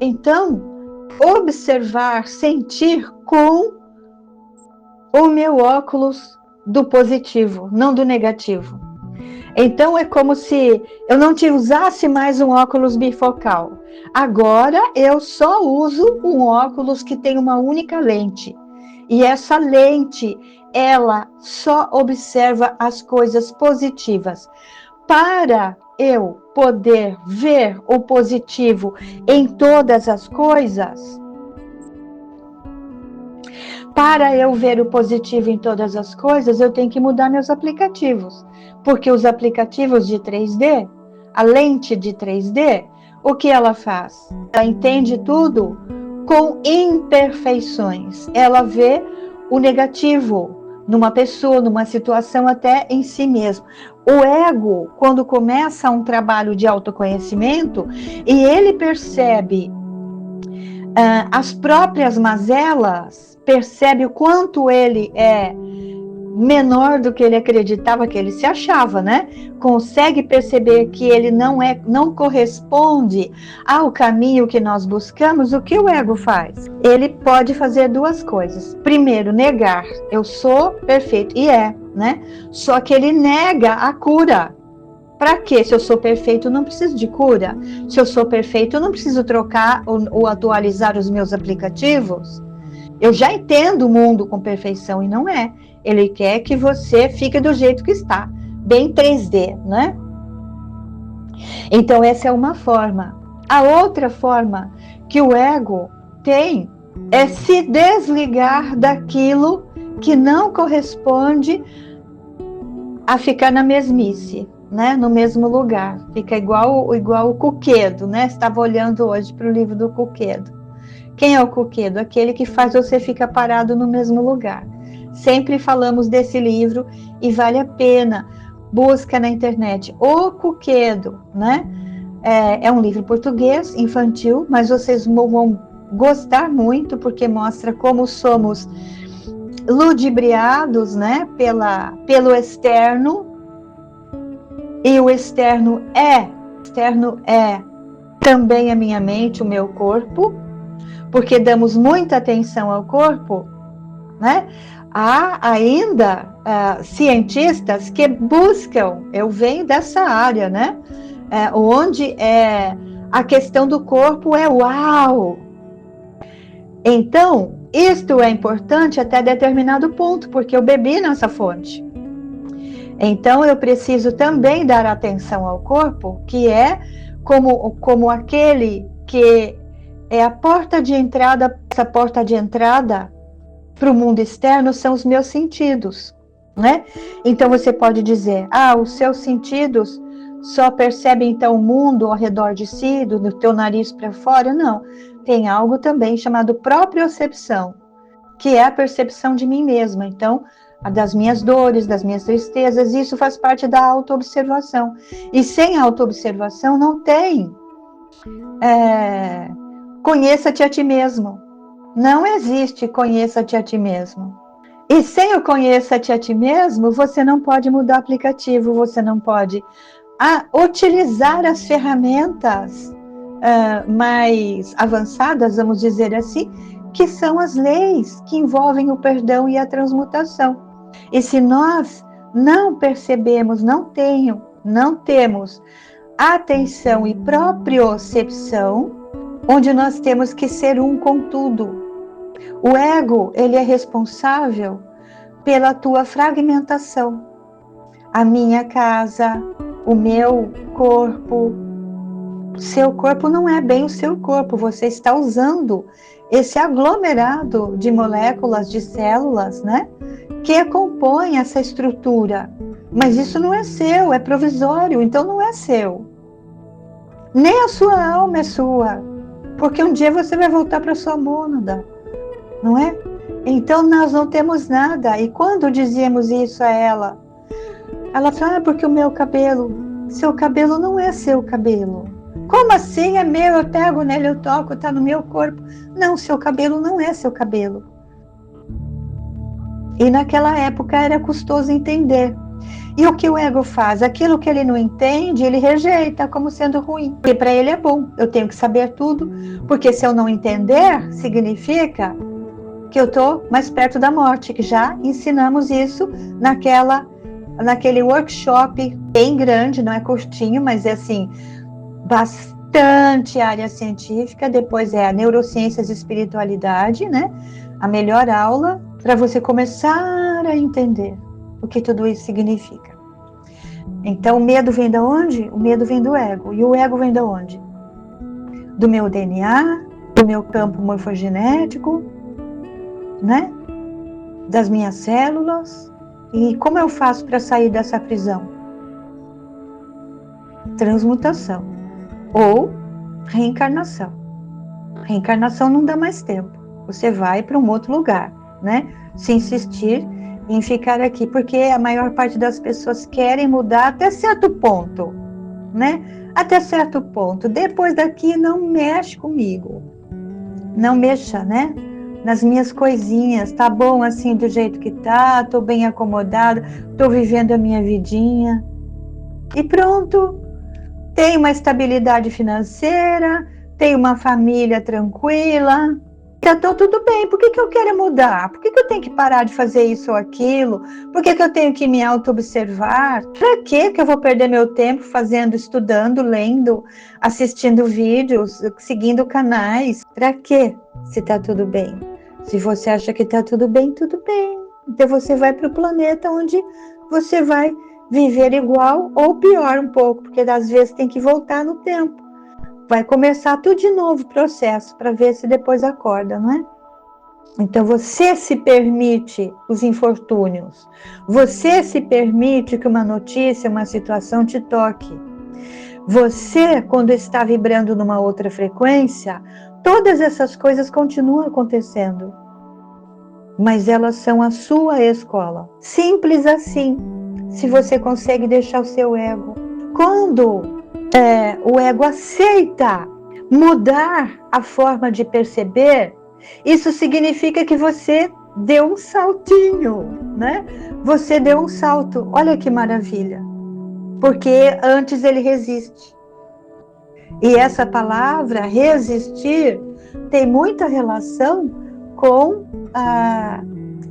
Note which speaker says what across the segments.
Speaker 1: então, observar, sentir com o meu óculos do positivo, não do negativo. Então, é como se eu não usasse mais um óculos bifocal. Agora, eu só uso um óculos que tem uma única lente. E essa lente, ela só observa as coisas positivas. Para eu poder ver o positivo em todas as coisas, para eu ver o positivo em todas as coisas, eu tenho que mudar meus aplicativos. Porque os aplicativos de 3D, a lente de 3D, o que ela faz? Ela entende tudo com imperfeições. Ela vê o negativo numa pessoa, numa situação, até em si mesmo. O ego, quando começa um trabalho de autoconhecimento, e ele percebe as próprias mazelas, percebe o quanto ele é menor do que ele acreditava, que ele se achava, né? Consegue perceber que ele não corresponde ao caminho que nós buscamos. O que o ego faz? Ele pode fazer duas coisas. Primeiro, negar. Eu sou perfeito. E né? Só que ele nega a cura. Para quê? Se eu sou perfeito, eu não preciso de cura. Se eu sou perfeito, eu não preciso trocar ou atualizar os meus aplicativos. Eu já entendo o mundo com perfeição e não é. Ele quer que você fique do jeito que está, bem 3D, né? Então, essa é uma forma. A outra forma que o ego tem é se desligar daquilo que não corresponde a ficar na mesmice, né? No mesmo lugar. Fica igual o Coquedo, né? Estava olhando hoje para o livro do Coquedo. Quem é o Coquedo? Aquele que faz você ficar parado no mesmo lugar. Sempre falamos desse livro e vale a pena. Busca na internet. O Coquedo, né? É um livro português, infantil, mas vocês vão gostar muito, porque mostra como somos ludibriados, né? Pelo externo. E o externo é também a minha mente, o meu corpo, porque damos muita atenção ao corpo, né? Há ainda cientistas que buscam, eu venho dessa área, né? Onde a questão do corpo é uau! Então, isto é importante até determinado ponto, porque eu bebi nessa fonte. Então, eu preciso também dar atenção ao corpo, que é como aquele que é a porta de entrada. Essa porta de entrada para o mundo externo são os meus sentidos, né? Então, você pode dizer, os seus sentidos só percebem, então, o mundo ao redor de si, do teu nariz para fora? Não. Tem algo também chamado propriocepção, que é a percepção de mim mesma. Então, das minhas dores, das minhas tristezas, isso faz parte da autoobservação. E sem autoobservação não tem conheça-te a ti mesmo. Não existe conheça-te a ti mesmo. E sem o conheça-te a ti mesmo, você não pode mudar o aplicativo, você não pode utilizar as ferramentas mais avançadas, vamos dizer assim, que são as leis que envolvem o perdão e a transmutação. E se nós não percebemos, não temos atenção e propriocepção, onde nós temos que ser um com tudo. O ego, ele é responsável pela tua fragmentação. A minha casa, o meu corpo, seu corpo não é bem o seu corpo, você está usando esse aglomerado de moléculas, de células, né? Que compõe essa estrutura. Mas isso não é seu, é provisório, então não é seu. Nem a sua alma é sua, porque um dia você vai voltar para a sua mônada, não é? Então nós não temos nada. E quando dizíamos isso a ela fala, porque o meu cabelo, seu cabelo não é seu cabelo. Como assim? É meu, eu pego nele, eu toco, está no meu corpo. Não, seu cabelo não é seu cabelo. E naquela época era custoso entender. E o que o ego faz? Aquilo que ele não entende, ele rejeita como sendo ruim. Porque para ele é bom, eu tenho que saber tudo, porque se eu não entender, significa que eu estou mais perto da morte, que já ensinamos isso naquele workshop bem grande, não é curtinho, mas é assim, bastante área científica. Depois é a neurociências e espiritualidade, né? A melhor aula para você começar a entender o que tudo isso significa. Então, o medo vem de onde? O medo vem do ego. E o ego vem de onde? Do meu DNA, do meu campo morfogenético, né? Das minhas células. E como eu faço para sair dessa prisão? Transmutação ou reencarnação. Reencarnação não dá mais tempo. Você vai para um outro lugar, né? Se insistir em ficar aqui, porque a maior parte das pessoas querem mudar até certo ponto, né? Até certo ponto. Depois daqui, não mexe comigo. Não mexa, né? Nas minhas coisinhas. Tá bom assim do jeito que tá, tô bem acomodada, tô vivendo a minha vidinha. E pronto. Tem uma estabilidade financeira, tem uma família tranquila. Então, tudo bem, por que eu quero mudar? Por que eu tenho que parar de fazer isso ou aquilo? Por que eu tenho que me auto-observar? Para que eu vou perder meu tempo fazendo, estudando, lendo, assistindo vídeos, seguindo canais? Para quê, se está tudo bem? Se você acha que está tudo bem, tudo bem. Então, você vai para o planeta onde você vai viver igual ou pior um pouco, porque às vezes tem que voltar no tempo. Vai começar tudo de novo o processo, para ver se depois acorda, não é? Então, você se permite os infortúnios. Você se permite que uma notícia, uma situação te toque. Você, quando está vibrando numa outra frequência, todas essas coisas continuam acontecendo. Mas elas são a sua escola. Simples assim, se você consegue deixar o seu ego. Quando o ego aceita mudar a forma de perceber, isso significa que você deu um saltinho, né? Você deu um salto, olha que maravilha, porque antes ele resiste. E essa palavra, resistir, tem muita relação com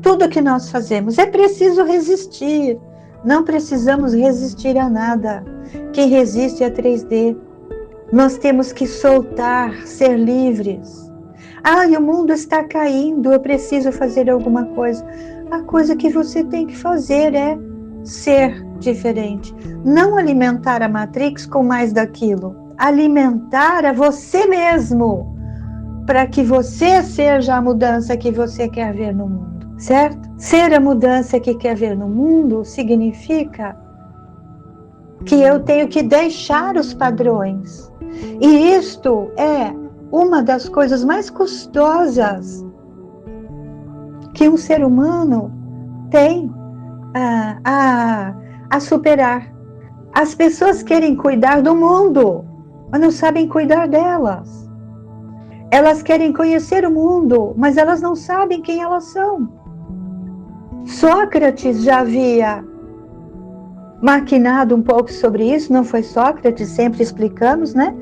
Speaker 1: tudo que nós fazemos. É preciso resistir, não precisamos resistir a nada. Quem resiste é 3D. Nós temos que soltar, ser livres. E o mundo está caindo, eu preciso fazer alguma coisa. A coisa que você tem que fazer é ser diferente. Não alimentar a Matrix com mais daquilo. Alimentar a você mesmo, para que você seja a mudança que você quer ver no mundo, certo? Ser a mudança que quer ver no mundo significa que eu tenho que deixar os padrões. E isto é uma das coisas mais custosas que um ser humano tem a superar. As pessoas querem cuidar do mundo, mas não sabem cuidar delas. Elas querem conhecer o mundo, mas elas não sabem quem elas são. Sócrates já havia maquinado um pouco sobre isso, não foi Sócrates, sempre explicamos, né?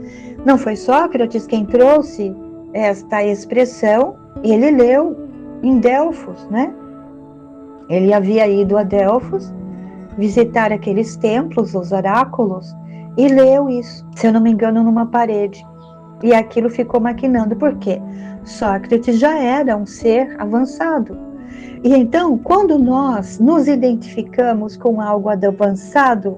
Speaker 1: Não foi Sócrates quem trouxe esta expressão, ele leu em Delfos, né? Ele havia ido a Delfos visitar aqueles templos, os oráculos, e leu isso, se eu não me engano, numa parede. E aquilo ficou maquinando, por quê? Sócrates já era um ser avançado. E então, quando nós nos identificamos com algo avançado,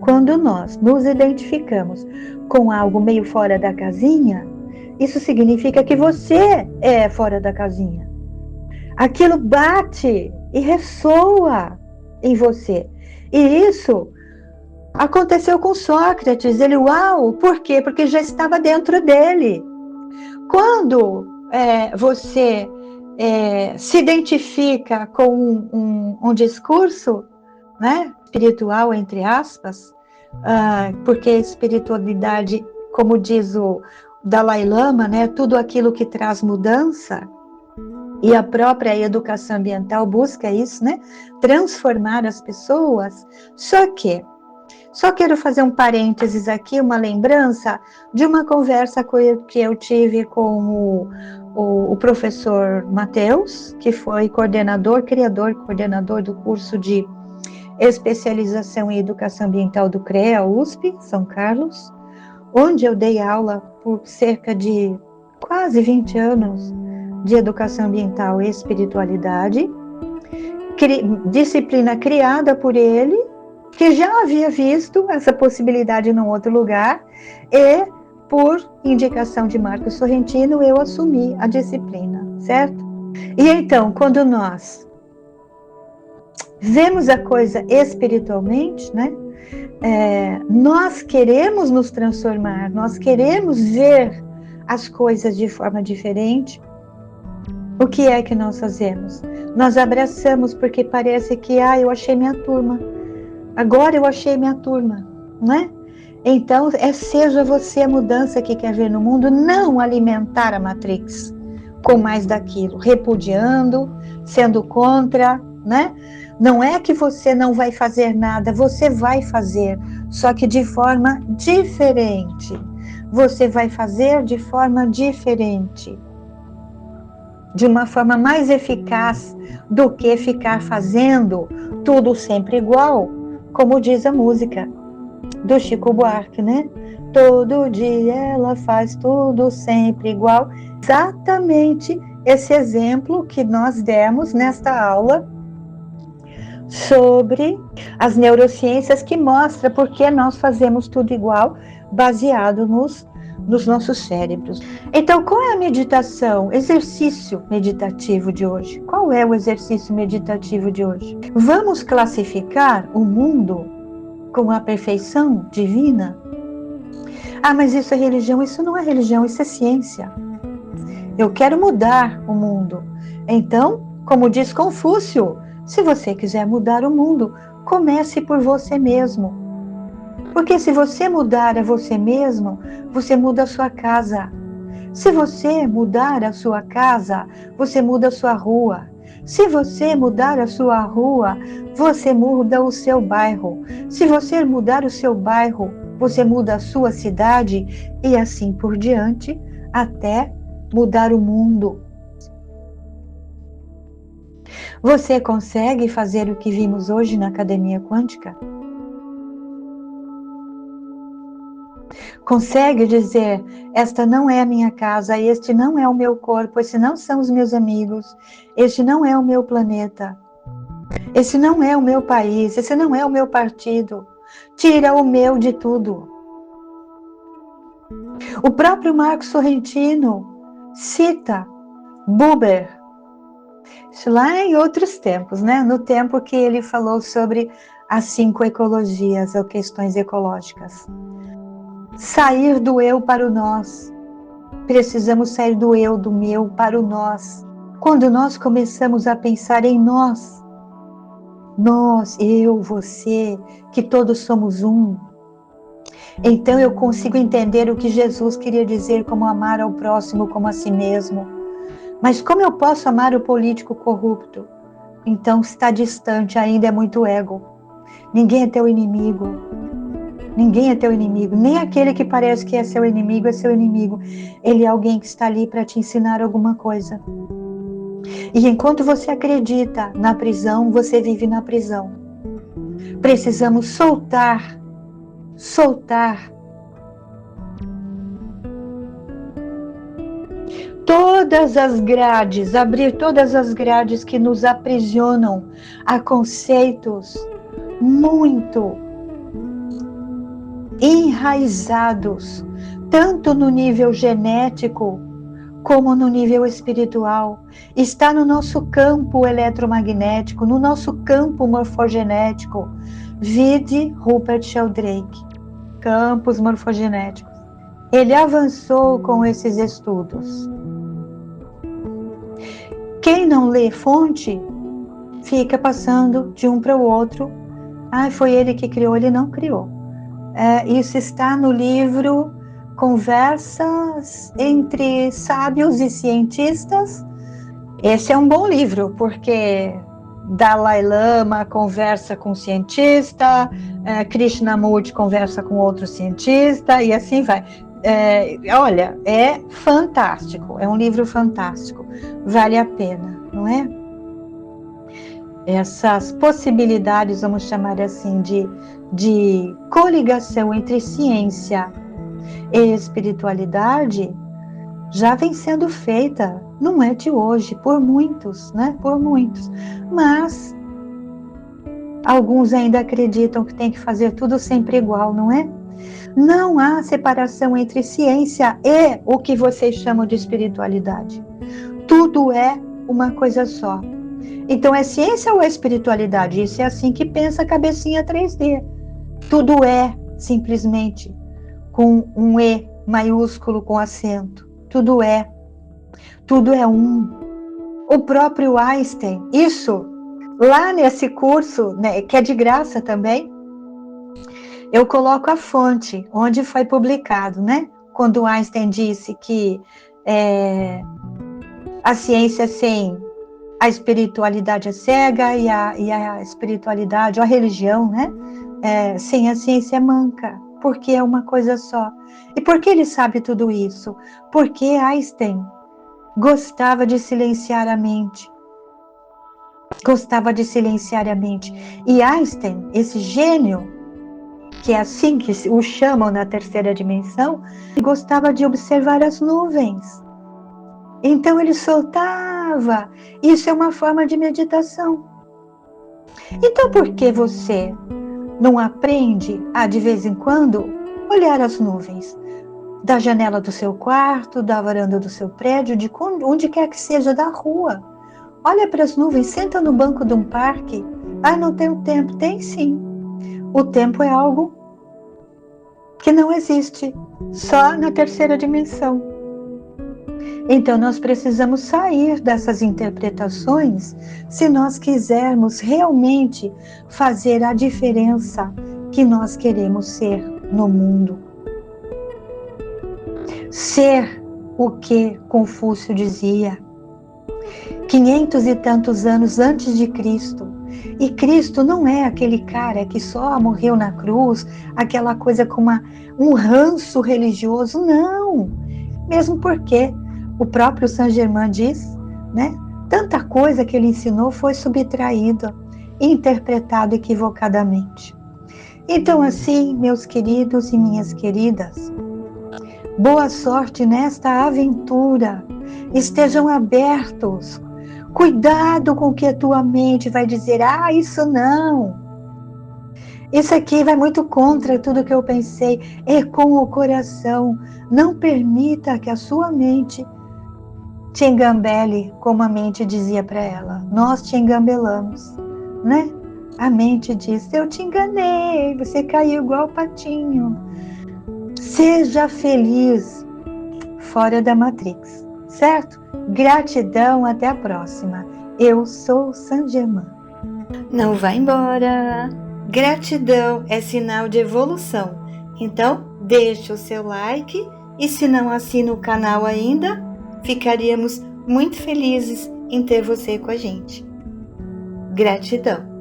Speaker 1: quando nós nos identificamos com algo meio fora da casinha, isso significa que você é fora da casinha. Aquilo bate e ressoa em você. E isso aconteceu com Sócrates. Ele, por quê? Porque já estava dentro dele. Quando você se identifica com um discurso, né, espiritual, entre aspas, porque a espiritualidade, como diz o Dalai Lama, né, tudo aquilo que traz mudança, E a própria educação ambiental busca isso, né? Transformar as pessoas. Só quero fazer um parênteses aqui, uma lembrança de uma conversa que eu tive com o professor Matheus, que foi coordenador do curso de especialização em educação ambiental do CREA USP, São Carlos, onde eu dei aula por cerca de quase 20 anos de educação ambiental e espiritualidade, disciplina criada por ele, que já havia visto essa possibilidade num outro lugar, e por indicação de Marcos Sorrentino, eu assumi a disciplina, certo? E então, quando nós vemos a coisa espiritualmente, né? Nós queremos nos transformar, nós queremos ver as coisas de forma diferente. O que é que nós fazemos? Nós abraçamos porque parece que, eu achei minha turma. Agora eu achei minha turma, né? Então, seja você a mudança que quer ver no mundo, não alimentar a Matrix com mais daquilo, repudiando, sendo contra, né? Não é que você não vai fazer nada, você vai fazer, só que de forma diferente. Você vai fazer de forma diferente, de uma forma mais eficaz do que ficar fazendo tudo sempre igual, como diz a música do Chico Buarque, né? Todo dia ela faz tudo sempre igual. Exatamente esse exemplo que nós demos nesta aula sobre as neurociências, que mostra por que nós fazemos tudo igual, baseado nos nossos cérebros. Então, qual é a meditação, exercício meditativo de hoje? Qual é o exercício meditativo de hoje? Vamos classificar o mundo com a perfeição divina? Mas isso é religião. Isso não é religião, isso é ciência. Eu quero mudar o mundo. Então, como diz Confúcio, se você quiser mudar o mundo, comece por você mesmo. Porque se você mudar a você mesmo, você muda a sua casa. Se você mudar a sua casa, você muda a sua rua. Se você mudar a sua rua, você muda o seu bairro. Se você mudar o seu bairro, você muda a sua cidade, e assim por diante, até mudar o mundo. Você consegue fazer o que vimos hoje na Academia Quântica? Consegue dizer, esta não é a minha casa, este não é o meu corpo, estes não são os meus amigos, este não é o meu planeta, esse não é o meu país, esse não é o meu partido, tira o meu de tudo. O próprio Marcos Sorrentino cita Buber, isso lá em outros tempos, né? No tempo que ele falou sobre as 5 ecologias, ou questões ecológicas. Sair do eu para o nós. Precisamos sair do eu, do meu, para o nós. Quando nós começamos a pensar em nós, eu, você, que todos somos um, então eu consigo entender o que Jesus queria dizer como amar ao próximo como a si mesmo. Mas como eu posso amar o político corrupto? Então está distante, ainda é muito ego. Ninguém é teu inimigo. Ninguém é teu inimigo, nem aquele que parece que é seu inimigo é seu inimigo. Ele é alguém que está ali para te ensinar alguma coisa. E enquanto você acredita na prisão, você vive na prisão. Precisamos soltar. Todas as grades, abrir todas as grades que nos aprisionam a conceitos muito enraizados, tanto no nível genético como no nível espiritual. Está no nosso campo eletromagnético, no nosso campo morfogenético. Vide Rupert Sheldrake, campos morfogenéticos. Ele avançou com esses estudos. Quem não lê fonte, fica passando de um para o outro. Foi ele que criou, ele não criou. Isso está no livro Conversas entre Sábios e Cientistas, Esse é um bom livro, porque Dalai Lama conversa com um cientista, Krishnamurti conversa com outro cientista, e assim vai. Olha, é fantástico, é um livro fantástico, vale a pena, não é? Essas possibilidades, vamos chamar assim, de coligação entre ciência e espiritualidade, já vem sendo feita, não é de hoje, por muitos, né? Por muitos. Mas alguns ainda acreditam que tem que fazer tudo sempre igual, não é? Não há separação entre ciência e o que vocês chamam de espiritualidade. Tudo é uma coisa só. Então é ciência ou é espiritualidade? Isso é assim que pensa a cabecinha 3D. Tudo é simplesmente com um E maiúsculo com acento. Tudo é um. O próprio Einstein, isso, lá nesse curso, né, que é de graça também, eu coloco a fonte, onde foi publicado, né? Quando Einstein disse que a ciência sem a espiritualidade é cega e a espiritualidade, ou a religião, né? Sem a ciência é manca, porque é uma coisa só. E por que ele sabe tudo isso? Porque Einstein gostava de silenciar a mente. E Einstein, esse gênio, que é assim que o chamam na terceira dimensão, gostava de observar as nuvens. Então ele soltava. Isso é uma forma de meditação. Então por que você não aprende a, de vez em quando, olhar as nuvens? Da janela do seu quarto, da varanda do seu prédio, de onde quer que seja, da rua. Olha para as nuvens, senta no banco de um parque. Ah, não tem o tempo. Tem sim. O tempo é algo que não existe, só na terceira dimensão. Então nós precisamos sair dessas interpretações se nós quisermos realmente fazer a diferença que nós queremos ser no mundo. Ser o que Confúcio dizia 500 e tantos anos antes de Cristo. E Cristo não é aquele cara que só morreu na cruz, aquela coisa com um ranço religioso, não. Mesmo porque o próprio Saint-Germain diz, né? Tanta coisa que ele ensinou foi subtraída, interpretado equivocadamente. Então, assim, meus queridos e minhas queridas, boa sorte nesta aventura. Estejam abertos. Cuidado com o que a tua mente vai dizer. Ah, isso não. Isso aqui vai muito contra tudo que eu pensei. É com o coração. Não permita que a sua mente te engambele, como a mente dizia para ela. Nós te engambelamos, né? A mente diz, eu te enganei, você caiu igual o patinho. Seja feliz fora da Matrix, certo? Gratidão, até a próxima. Eu sou Saint-Germain. Não vá embora. Gratidão é sinal de evolução. Então, deixe o seu like e se não assina o canal ainda, ficaríamos muito felizes em ter você com a gente. Gratidão.